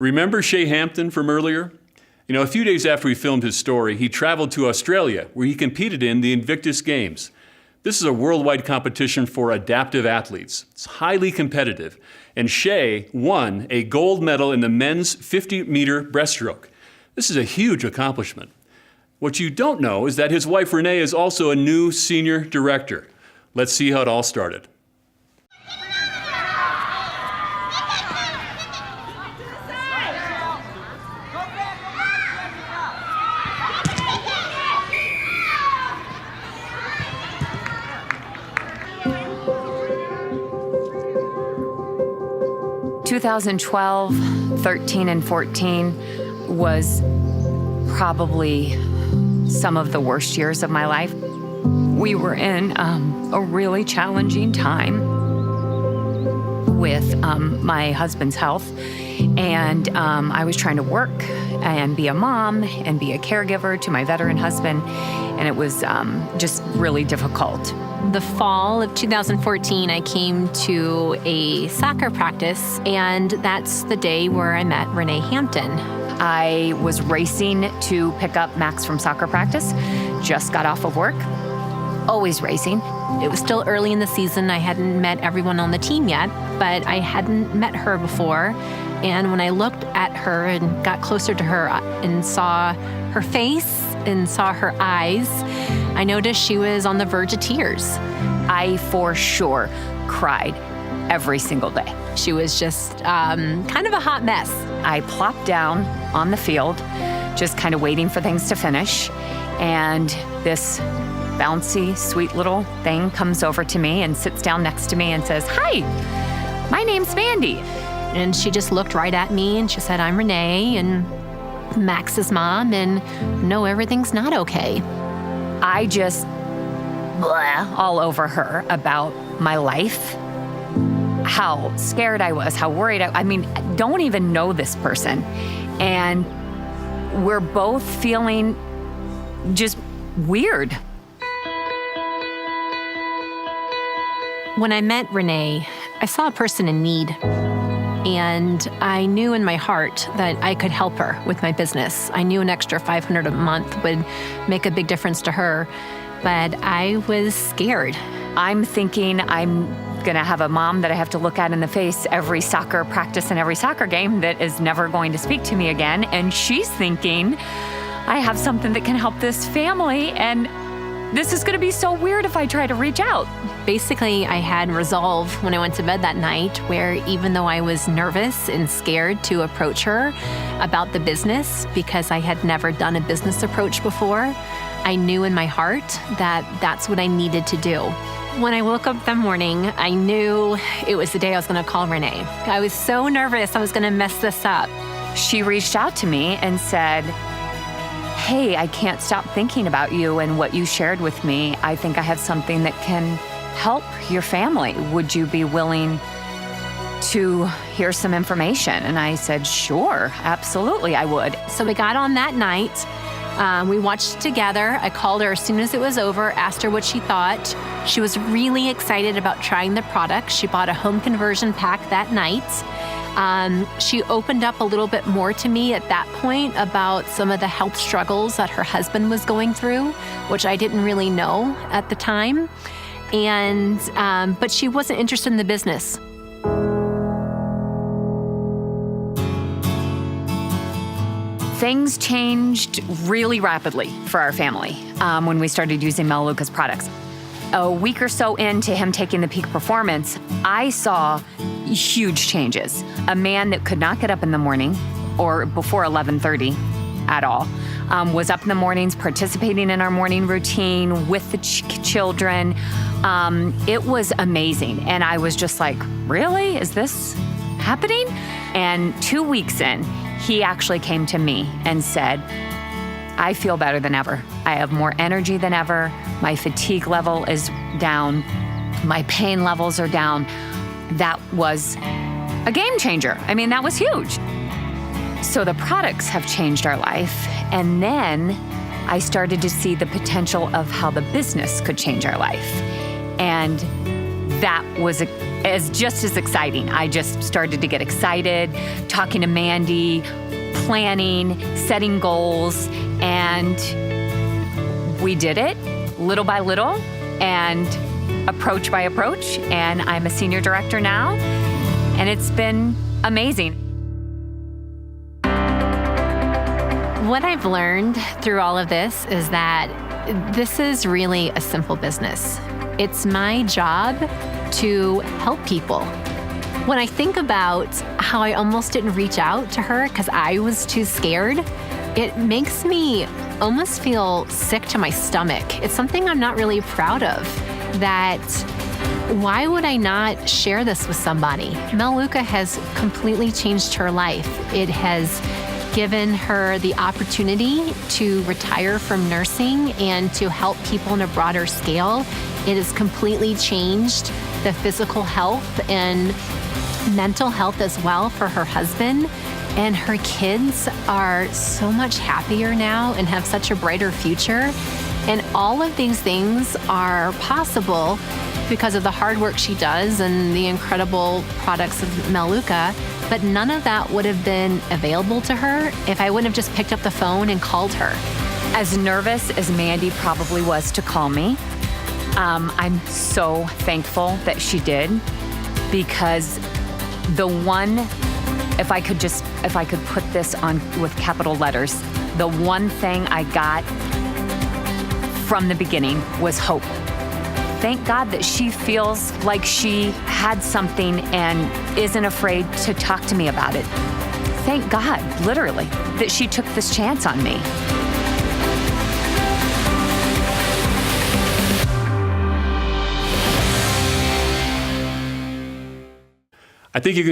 Remember Renee Hampton from earlier? You know, a few days after we filmed his story, he traveled to Australia, where he competed in the Invictus Games. This is a worldwide competition for adaptive athletes. It's highly competitive, and Shea won a gold medal in the men's 50-meter breaststroke. This is a huge accomplishment. What you don't know is that his wife Renee is also a new senior director. Let's see how it all started. 2012, 13, and 14 was probably some of the worst years of my life. We were in a really challenging time with my husband's health, and I was trying to work and be a mom and be a caregiver to my veteran husband, and it was just really difficult. The fall of 2014, I came to a soccer practice, and that's the day where I met Renee Hampton. I was racing to pick up Max from soccer practice, just got off of work, always racing. It was still early in the season. I hadn't met everyone on the team yet, but I hadn't met her before. And when I looked at her and got closer to her and saw her face and saw her eyes, I noticed she was on the verge of tears. I for sure cried every single day. She was just kind of a hot mess. I plopped down on the field, just kind of waiting for things to finish, and this bouncy, sweet little thing comes over to me and sits down next to me and says, "Hi, my name's Mandy." And she just looked right at me and she said, "I'm Renee and Max's mom, and no, everything's not okay." I just blah all over her about my life, how scared I was, how worried I mean, I don't even know this person. And we're both feeling just weird. When I met Renee, I saw a person in need. And I knew in my heart that I could help her with my business. I knew an extra $500 a month would make a big difference to her, but I was scared. I'm thinking I'm gonna have a mom that I have to look at in the face every soccer practice and every soccer game that is never going to speak to me again. And she's thinking, I have something that can help this family, and this is gonna be so weird if I try to reach out. Basically, I had resolve when I went to bed that night, where even though I was nervous and scared to approach her about the business, because I had never done a business approach before, I knew in my heart that that's what I needed to do. When I woke up that morning, I knew it was the day I was gonna call Renee. I was so nervous I was gonna mess this up. She reached out to me and said, "Hey, I can't stop thinking about you and what you shared with me. I think I have something that can help your family. Would you be willing to hear some information?" And I said, "Sure, absolutely, I would." So we got on that night. We watched it together. I called her as soon as it was over, asked her what she thought. She was really excited about trying the product. She bought a home conversion pack that night. She opened up a little bit more to me at that point about some of the health struggles that her husband was going through, which I didn't really know at the time. And but she wasn't interested in the business. Things changed really rapidly for our family when we started using Melaleuca's products. A week or so into him taking the peak performance, I saw huge changes. A man that could not get up in the morning or before 11:30 at all, was up in the mornings, participating in our morning routine with the children. It was amazing. And I was just like, really? Is this happening? And 2 weeks in, he actually came to me and said, "I feel better than ever. I have more energy than ever. My fatigue level is down. My pain levels are down." That was a game changer. I mean, that was huge. So the products have changed our life. And then I started to see the potential of how the business could change our life. And that was a is just as exciting. I just started to get excited, talking to Mandy, planning, setting goals, and we did it little by little and approach by approach. And I'm a senior director now, and it's been amazing. What I've learned through all of this is that this is really a simple business. It's my job to help people. When I think about how I almost didn't reach out to her because I was too scared, it makes me almost feel sick to my stomach. It's something I'm not really proud of, that why would I not share this with somebody? Melaleuca has completely changed her life. It has given her the opportunity to retire from nursing and to help people on a broader scale. It has completely changed the physical health and mental health as well for her husband. And her kids are so much happier now and have such a brighter future. And all of these things are possible because of the hard work she does and the incredible products of Melaleuca. But none of that would have been available to her if I wouldn't have just picked up the phone and called her. As nervous as Mandy probably was to call me, I'm so thankful that she did, because the one, if I could put this on with capital letters, the one thing I got from the beginning was hope. Thank God that she feels like she had something and isn't afraid to talk to me about it. Thank God, literally, that she took this chance on me. I think you can